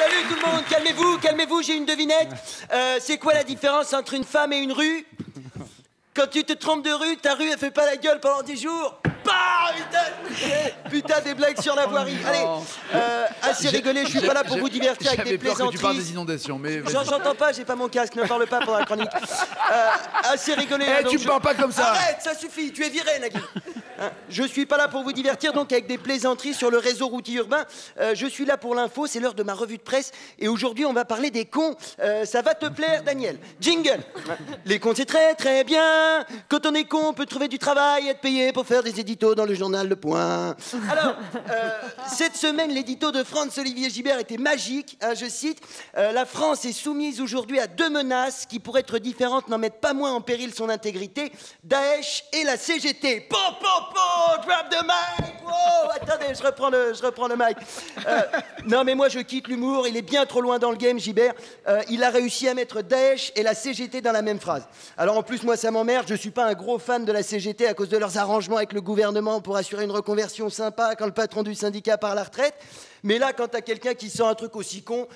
Salut tout le monde, calmez-vous, j'ai une devinette. C'est quoi la différence entre une femme et une rue? Quand tu te trompes de rue, ta rue elle fait pas la gueule pendant 10 jours. Bah, putain, des blagues sur la voirie. Allez, assez rigolé, je suis pas là pour vous divertir avec des plaisanteries. Que tu parles des inondations, mais... J'entends pas, j'ai pas mon casque, ne parle pas pendant la chronique. Assez rigolé. Eh, tu me parles pas comme ça. Arrête, ça suffit, tu es viré, Nagui. Je suis pas là pour vous divertir, donc avec des plaisanteries sur le réseau routier urbain. Je suis là pour l'info, c'est l'heure de ma revue de presse. Et aujourd'hui, on va parler des cons. Ça va te plaire, Daniel. Jingle. Les cons, c'est très très bien. Quand on est con, on peut trouver du travail et être payé pour faire des éditos dans le journal Le Point. Alors, cette semaine, l'édito de Franz-Olivier Gibert était magique. Je cite, la France est soumise aujourd'hui à 2 menaces qui, pour être différentes, n'en mettent pas moins en péril son intégrité. Daesh et la CGT. Po, po, po, drop the mic. Oh, attendez, je reprends le mic. Non, mais moi, je quitte l'humour. Il est bien trop loin dans le game, Gibert. Il a réussi à mettre Daesh et la CGT dans la même phrase. Alors, en plus, moi, ça m'emmerde. Je suis pas un gros fan de la CGT à cause de leurs arrangements avec le gouvernement pour assurer une reconversion sympa quand le patron du syndicat part à la retraite. Mais là, quand t'as quelqu'un qui sent un truc aussi con,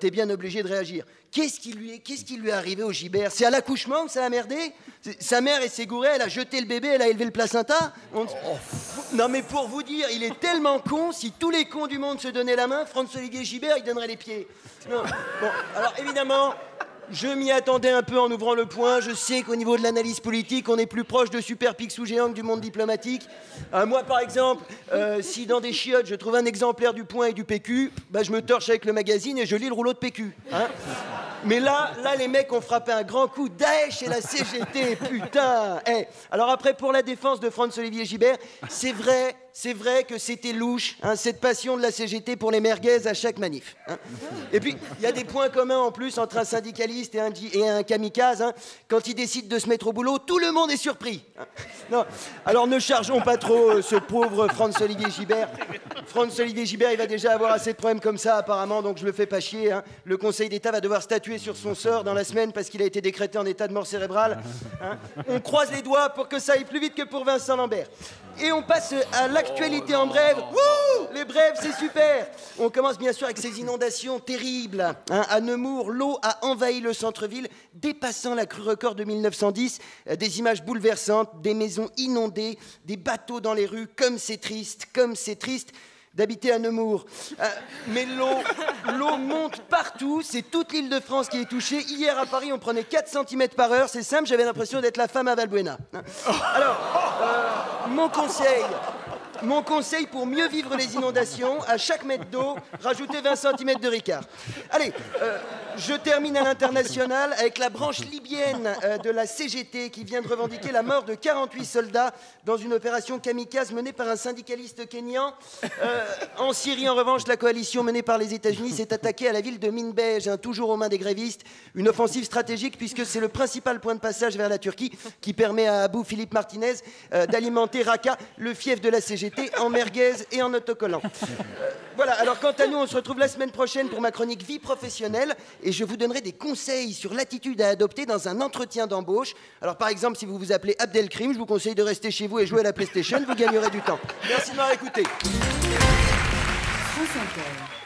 t'es bien obligé de réagir. Qu'est-ce qui lui est arrivé au Gibert? C'est à l'accouchement que ça a merdé? Sa mère, elle s'est gourée, elle a jeté le bébé, elle a élevé le placenta? Non mais pour vous dire, il est tellement con, si tous les cons du monde se donnaient la main, Franz-Olivier Gibert, il donnerait les pieds. Non. Bon, alors évidemment... Je m'y attendais un peu en ouvrant Le Point. Je sais qu'au niveau de l'analyse politique, on est plus proche de Super Picsou géant que du monde diplomatique. Moi, par exemple, si dans des chiottes, je trouve un exemplaire du Point et du PQ, bah, je me torche avec le magazine et je lis le rouleau de PQ. Hein. Mais là, les mecs ont frappé un grand coup. Daesh et la CGT, putain. Alors après, pour la défense de Franz-Olivier Gibert, c'est vrai que c'était louche, hein, cette passion de la CGT pour les merguez à chaque manif. Hein. Et puis, il y a des points communs en plus entre un syndicaliste et un kamikaze. Hein. Quand ils décident de se mettre au boulot, tout le monde est surpris. Hein. Non. Alors ne chargeons pas trop ce pauvre Franz-Olivier Gibert. Franz-Olivier Gibert, il va déjà avoir assez de problèmes comme ça apparemment, donc je le fais pas chier. Hein. Le Conseil d'État va devoir statuer sur son sort dans la semaine parce qu'il a été décrété en état de mort cérébrale. Hein. On croise les doigts pour que ça aille plus vite que pour Vincent Lambert. Et on passe à l'actualité en brève. Wouh! Les brèves, c'est super. On commence bien sûr avec ces inondations terribles. Hein, à Nemours, l'eau a envahi le centre-ville, dépassant la crue record de 1910. Des images bouleversantes, des maisons inondées, des bateaux dans les rues. Comme c'est triste d'habiter à Nemours. Mais l'eau monte partout, c'est toute l'île de France qui est touchée. Hier à Paris, on prenait 4 cm par heure, c'est simple, j'avais l'impression d'être la femme à Valbuena. Alors, mon conseil pour mieux vivre les inondations, à chaque mètre d'eau, rajoutez 20 cm de Ricard. Allez, je termine à l'international avec la branche libyenne de la CGT qui vient de revendiquer la mort de 48 soldats dans une opération kamikaze menée par un syndicaliste kényan. En Syrie, en revanche, la coalition menée par les États-Unis s'est attaquée à la ville de Minbej, hein, toujours aux mains des grévistes. Une offensive stratégique puisque c'est le principal point de passage vers la Turquie qui permet à Abou Philippe Martinez d'alimenter Raqqa, le fief de la CGT, en merguez et en autocollant. Voilà, alors quant à nous, on se retrouve la semaine prochaine pour ma chronique vie professionnelle et je vous donnerai des conseils sur l'attitude à adopter dans un entretien d'embauche. Alors par exemple, si vous vous appelez Abdelkrim, je vous conseille de rester chez vous et jouer à la PlayStation, vous gagnerez du temps. Merci de m'avoir écouté. France Inter.